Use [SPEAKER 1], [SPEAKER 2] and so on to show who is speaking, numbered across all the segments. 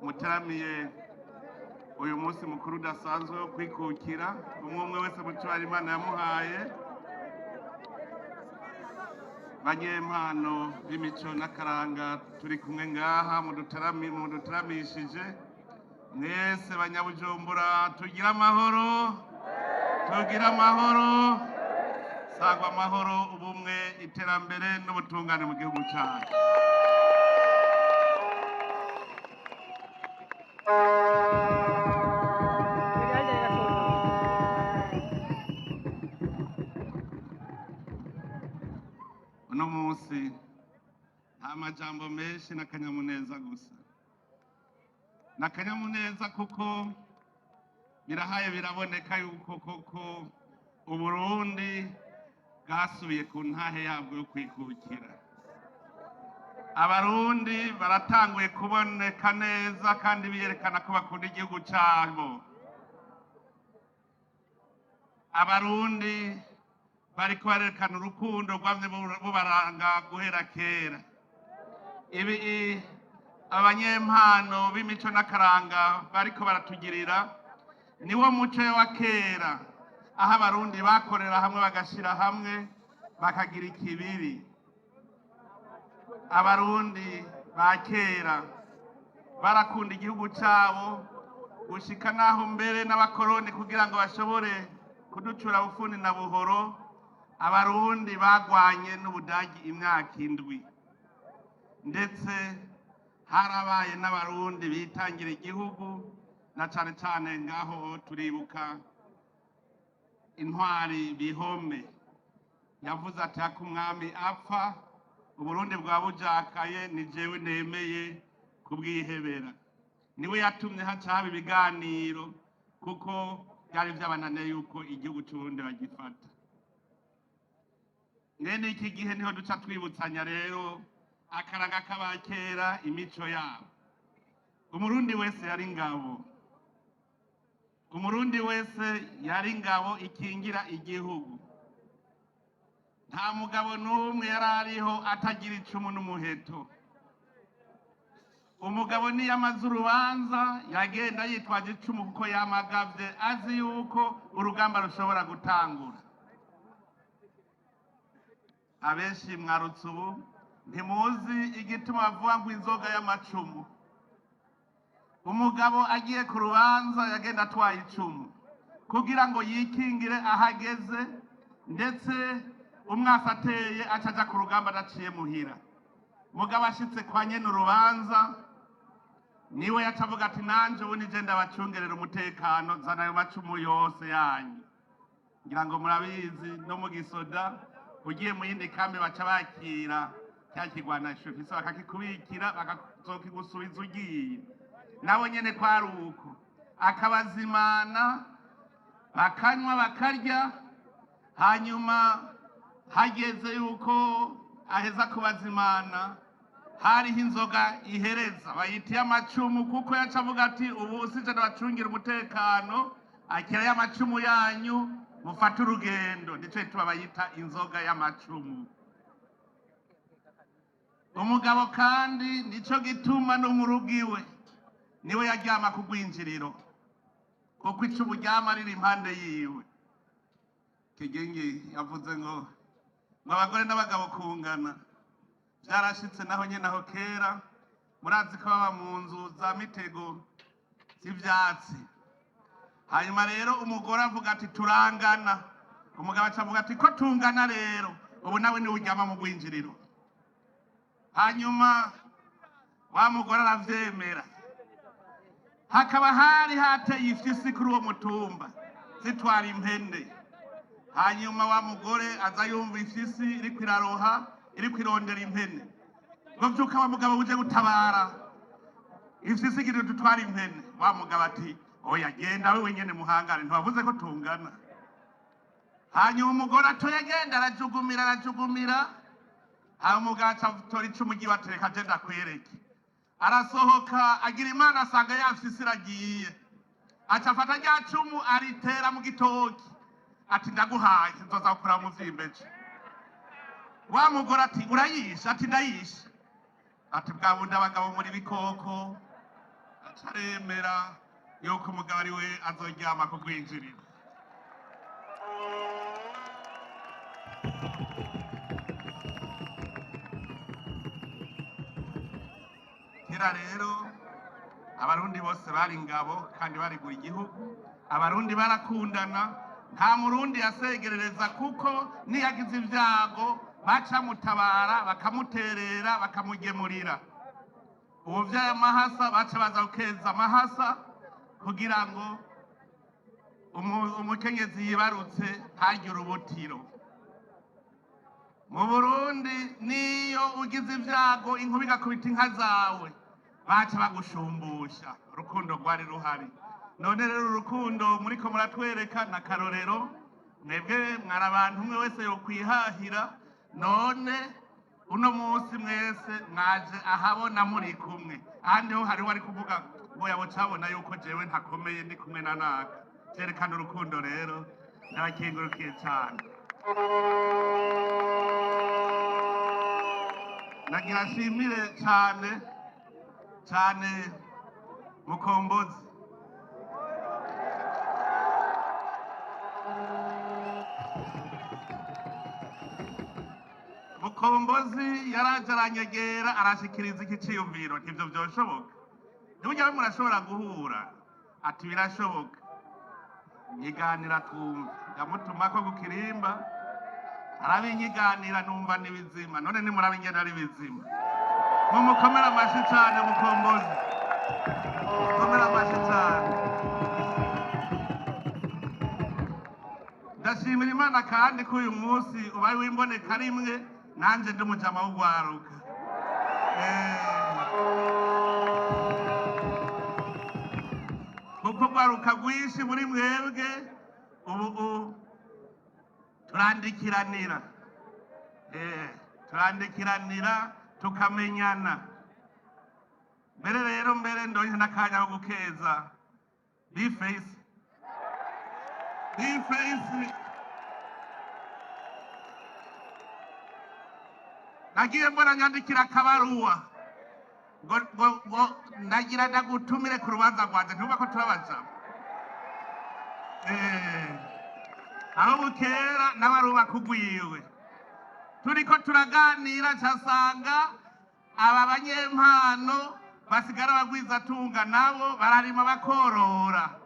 [SPEAKER 1] mutaramiye uyu munsi mukuru udasanzwe wo kwikukira umwe wese mu cyo Imana yamuhaye banyempano b'imico n'akaranga turi kumwe ngaha muduteramishije mwese banyabujumbura tugira amahoro sagwa amahoro ubumwe iterambere n'ubutungane mu gihugu cyacu. Uno munsi nta majambo menshi n'akanyamuneza gusa, n'akanyamuneza kuko birahaye biraboneka yuko koko Uburundi bwasubiye ku ntahe yabwo yo kwikukira. Abarundi baratanguye kuboneka neza kandi biyerekana ko bakunda igihugu cyabo. Abarundi bariko barerekana urukundo rwamye bubaranga guhera kera. Ibi abanyempano b'imico n'akaranga bariko baratugirira niwo muco wa kera, aho abarundi bakorera hamwe bagashira hamwe bakagira ikibiri. Abarundi ba kera barakunda igihugu cyabo gushika naho mbere n'abakoroni kugira ngo bashobore kuducura bufuni na buhoro. Abarundi bagwanye n'Ubudagi imyaka 7 ndetse harabaye n'abarundi bitangira igihugu, na cane cane ngaho turibuka intwari Bihome yavuze ati ako umwami apfa Uburundi bwa bujakaye ni jewe nemeye kubwihebera. Niwe yatumye haca haba ibiganiro kuko byari byabananiye yuko igihugu cy'Uburundi bagifata. Ngene iki gihe niho duca twibutsanya rero akaranga k'abakera imico yabo. Umurundi wese yari ngabo, Umurundi wese yari ngabo ikingira igihugu. Nta mugabo n'umwe yari ariho atagira icumu n'umuheto. Umugabo ni yamaze urubanza yagenda yitwaje icumu kuko yamagavye azi yuko urugamba rushobora gutangura. Abenshi mwarutse ubu ntimuzi igituma bavuga ngo inzoga y'amacumu. Umugabo agiye ku rubanza yagenda atwaye icumu kugira ngo yikingire ahageze, ndetse umwasi ateye acaja ku rugamba adaciye muhira. Mugabo ashitse kwa nyene urubanza niwe yacavuga ati nanje ubu nije ndabacungerera umutekano, zana ayo macumu yose yanyu. Ngira ngo murabizi no mu gisoda ugiye mu yindi kambi baca bakira cya kigwanisho kisa bakakikubikira bakazokigusubiza ugiye. Nabo nyene kwari uko akabazimana bakanywa bakarya, hanyuma hageze yuko aheza kubazimana hariho inzoga ihereza bayitiye amacumu, kuko yaca avuga ati ubu sije ndabacungira umutekano, akira y'amacumu yanyu mufata urugendo. Nico gituma bayita inzoga y'amacumu. Umugabo kandi nico gituma no mu rugiwe niwe yaryama ku rwinjiriro kuko icumu ryama riri impande yiwe. Kigingi yavuze ngo abagore n'abagabo kungana byarashitse naho nyene aho kera. Murazi ko baba mu nzu za mitego z'ivyatsi. Hanyuma rero umugore avuga ati turangana, umugabo acavuga ati ko tungana rero ubu nawe ni uryama mu rwinjiriro. Hanyuma wa mugore aravyemera. Hakaba hari hateye ifisi kuri uwo mutumba zitwara impende. Hanyuma wa mugore aza yumva ifisi iri kwiraroha, iri kwirondera impene. Ngo vyuka wa mugabo uje gutabara, ifisi iri dutwara impene. Wa mugabo ati oya genda wewe nyene muhangare, ntiwavuze ko tungana. Hanyuma umugore atoya agenda arajugumira. Hanyuma umugabo acatora icumu ryiwe atereka aje ndakwereke. Arasohoka agira Imana asanga yafise iragiye. Aca afata rya cumu aritera mu gitoki. Ati ndaguhaye nzoza gukura mu vyimbeje. Wa mugore ati urayisha? Ati ndayisha. Ati bwa bundi abagabo muri bikoko caremera yuko umugabo ari we azoryama ku rwinjiriro. Kera rero abarundi bose bari ingabo kandi barigura igihugu, abarundi barakundana, nta murundi yasegerereza kuko niyagize ibyago baca mutabara bakamuterera bakamugemurira. Ubu vyaya mahasa baca baza gukeza amahasa kugira ngo umukenyezi yibarutse ntagire urubutiro. Mu Burundi niyo ugize ibyago inkuba igakubita inka zawe baca bagushumbusha, urukundo rwari ruhari. None rero urukundo muriko muratwereka na karorero, mwebwe mwari abantu umwe wese yokwihahira, none uno munsi mwese mwaje ahabona muri kumwe. Ahandi ho hariho ari kuvuga ngo yabo cabona yuko jewe ntakomeye ndi kumwe na naka. Cerekana urukundo rero, ndabakengurukiye cyane. Nagira nshimire cyane cyane Mukombozi. Mukombozi yaraje aranyegera arashikiriza iki ciyumviro, ntivyo vyoshoboka. Ntiburya murashobora guhura ati birashoboka, nyiganira twumva. Ndamutumako ku Kirimba arabinyiganira numva ni bizima, none nimurabe ingene ari bizima. Mumukomera amashi cyane Mukombozi, mukomera amashi cyane. Ndashimira Imana kandi ko uyu munsi ubaye wimboneka rimwe nanje ndi umujama w'ugwaruka. Kuko gwaruka rwinshi muri mwebwe ubu turandikiranira, turandikiranira tukamenyana. Mbere rero ndonye n'akanya ko gukeza Bface. Nagiye mbona nyandikira akabaruwa ngo ndagira ndagutumire ku rubanza rwanje, ntuba ko turabaja. Aho bukera n'abaruba kugwiwe turiko turaganira casanga aba banyempano basigara bagwiza tunga nabo bararima bakorora.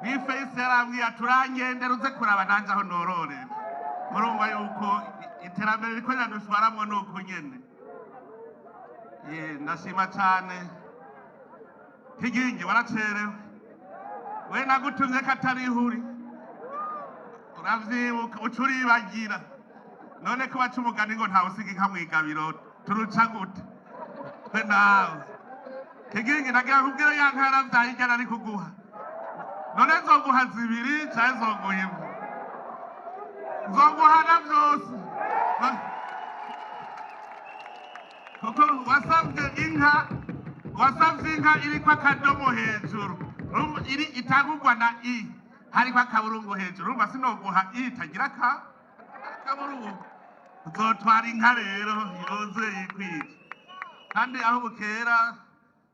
[SPEAKER 1] Bface yarambwiye turangendera uze kuraba nanje aho nororera. Murumva yuko iterambere riko riradushwaramwo nuko nyene. Ndashima cane. Kigingi waracerewe, we nagutumye katari huri uravyibuka ucuribagira. None ko baca umugani ngo ntawusiga inka mwigabiro turuca gute twe nawe. Kigingi nagira nkubwire ya nka yaravyaye igana ari kuguha, none nzoguha zibiri canke nzoguha imwe? Nzoguhana vyose kuko wasavye inka iriko akadomo hejuru, iri itagurwa na i hariko akaburungu hejuru. Urumva sinoguha i itagira akaburungu. Uzotwara inka rero yoze yikwije. Kandi aho bukera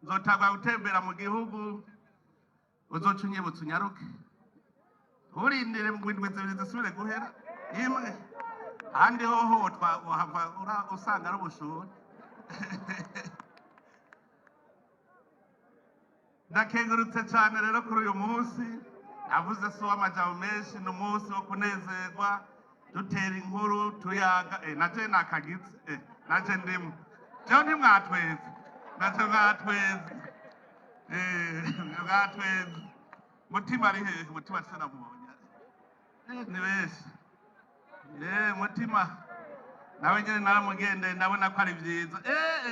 [SPEAKER 1] nzotagwa gutembera mu gihugu, uzoca unyibutsa unyaruke. Urindire ngo indwi zibiri zisubire guhera imwe, ahandi hoho wohava usanga ari ubushuhe. Ndakengurutse cyane rero kuri uyu munsi. Navuze si uw'amajambo menshi, ni umunsi wo kunezerwa, dutera inkuru tuyaga. Naje nakagize naje ndimo jewe ntimwatweze, naje mwatweze. Mwatweze. Mutima ari hehe? Mutima sinamubonye. Ni benshi. Mutima nawe nyene naramugendeye ndabona ko ari vyiza.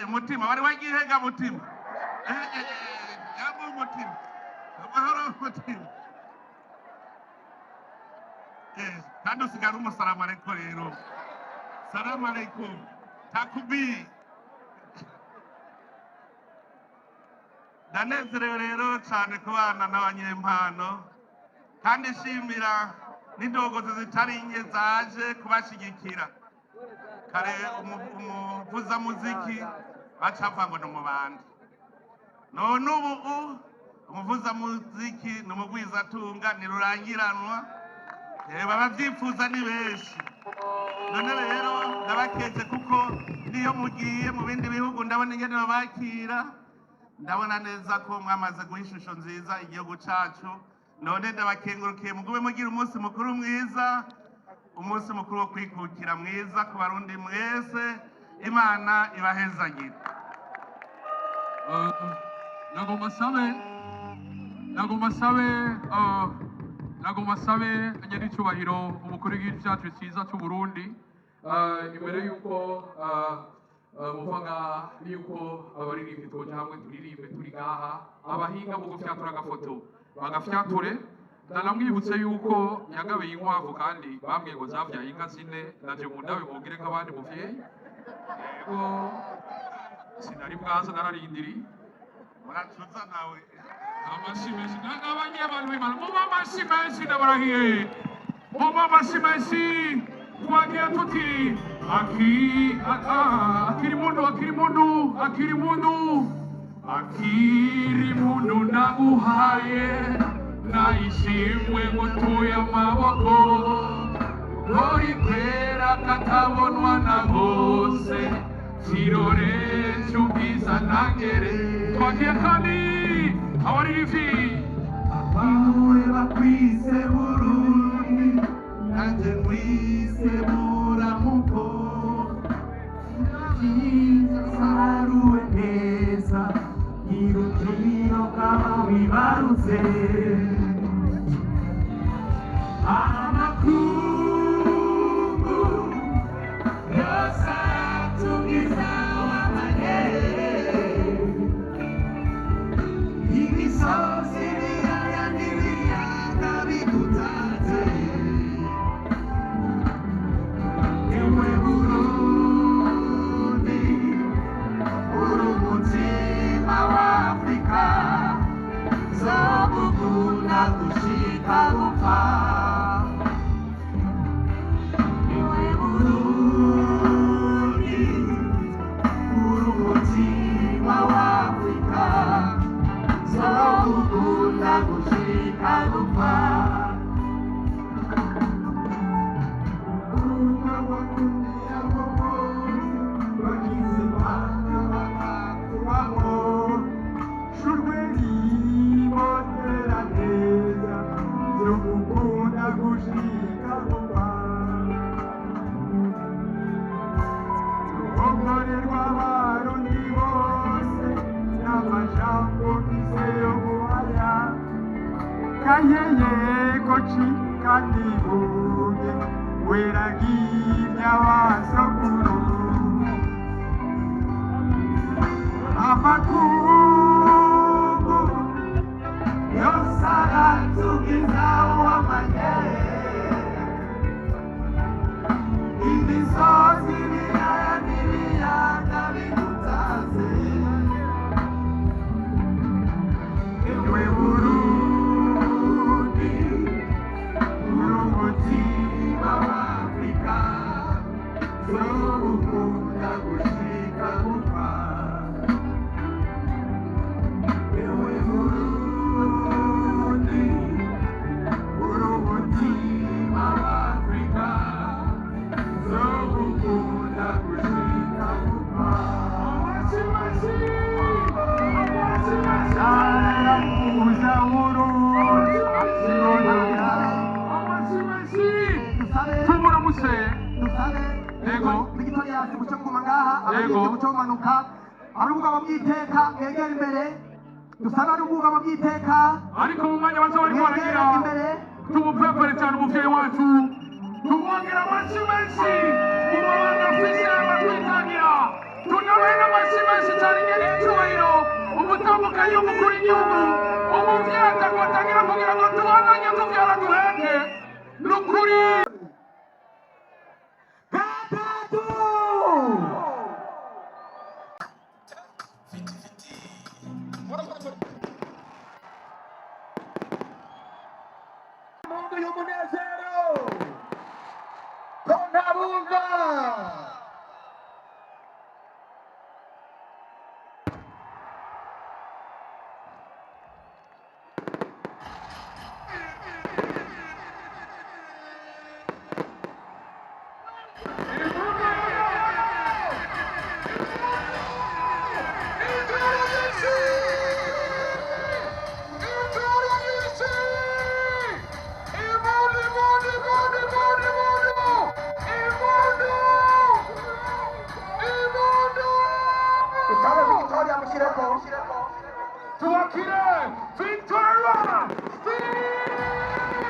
[SPEAKER 1] Mutima wari wagihega Mutima? Yabo Mutima, amahoro Mutima. Kandi usigara umusalamu alaikum rero. Salamu alaikum. Takubiri. Ndanezerewe rero cyane kubana n'abanyempano, kandi shimira n'indogozi zitari nke zaje kubashigikira. Kare umuvuza muziki bacava ngo no mubandi. none ubu umuvuza muziki n'umugwizatunga ntirurangiranwa, abavyifuza ni benshi. None rero ndabakeze kuko niyo mugiye mu bindi bihugu ndabona ingene babakira, ndabona neza ko mwamaze guha ishusho nziza igihugu cacu. None ndabakengurukiye, mugube mugira umunsi mukuru mwiza, umunsi mukuru wo kwikukira mwiza ku barundi mwese. Imana ibahezagire.
[SPEAKER 2] nagomba sabe nyir'icyubahiro umukuru w'igihugu cyacu cyiza cy'u Burundi, imbere y'uko muvuga yuko abaririmbyi twoje hamwe turirimbe turi ngaha, abahinga mu gufyatura agafoto bagafyature. Ndanamwibutse yuko yagabiye inkwavu kandi bambwiye ngo zavyaye inka 4, naje mu ndabe mubwire ko abandi muvyeyi yego sinari bwaza nararindiri
[SPEAKER 1] Muracuza nawe
[SPEAKER 2] amashyi menshi n'abanye abantu b'Imana muba amashyi menshi ndabarahiye, muba amashyi menshi. Twagiye tuti akiri mundu ndaguhaye, nayishimwe ngutuye amaboko, gori kwera katabonwa na bose, kirore cy'ubwiza ntangere. Twagiye kandi abaririmbyi
[SPEAKER 1] abawe bakwise Burundi, nanjye nkwise buramuko, saruwe neza irukiro kama wibarutse, amakungu yose aratugiza wamanyere, imisozi ibiyaya n'ibiyaga bigutatse, ewe Burundi uri umutima wa Afrika, zogukunda gushika gupfa, ewe Burundi uri umutima wa Afrika, zogukunda gushika gupfa.
[SPEAKER 3] Kayeye kochi kandibuge weragimya wasokuru, amakungu yose aratugiza wamanyere, imisozi ibiyaya n'ibiyaga bigutatse, ewe Burundi uri umutima wa Afrika, zogukunda gushika gupfa, ewe Burundi uri umutima wa Afrika, zogukunda gushika gupfa.
[SPEAKER 2] tumuramutse
[SPEAKER 3] Yego. Victoria mucyo kumangaha abagiye mucyo manuka arubuga babyiteka yegera imbere dusaba arubuga babyiteka
[SPEAKER 2] ariko mu mwanya bazo bari baragira tumupepere cyane umuvyeyi wacu, tumwongera amashyi menshi umubanda afise amatwitangira, tunabena amashyi menshi cyane nyir'icyubahiro umutambukanyi w'umukuru w'igihugu, umuvyeyi atagwatangira kugira ngo tubandanye tuvyara duheke n'ukuri.
[SPEAKER 3] Mungu y'umunezero ko ntabumva
[SPEAKER 2] tubakire Victoria Steve.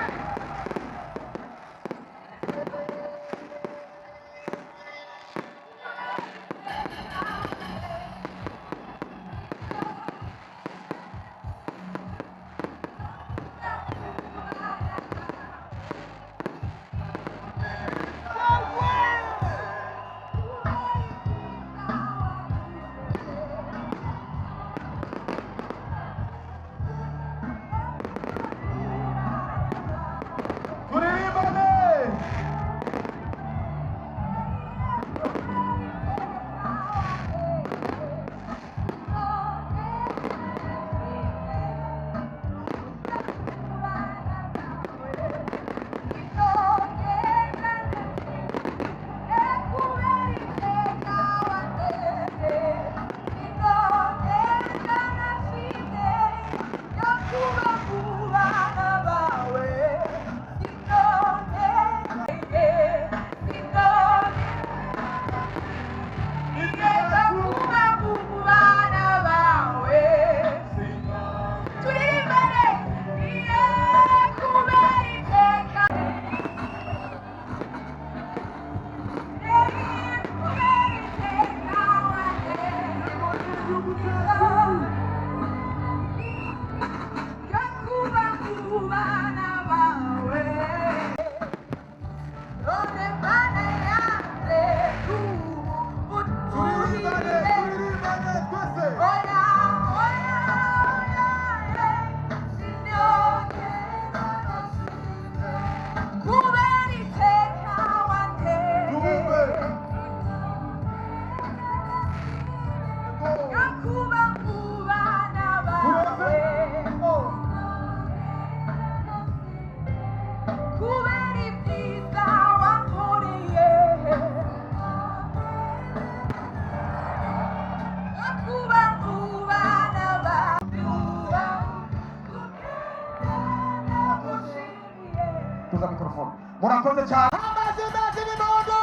[SPEAKER 3] murakoze cyane amazi n'imondo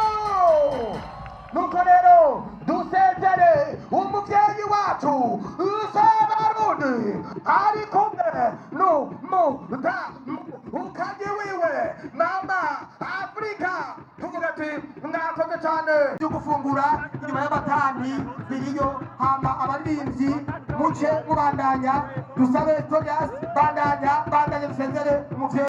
[SPEAKER 3] nuko rero dusezere umubyeyi wacu Sebarundi ari kumwe n'umukaji wiwe mama Afrika tuvuga ati mwakoze cyane byo gufungura inyuma y'abatani biriyo hama abaririmbyi muce mubandanya dusabe Tobias bandanya dusezere umubyeyi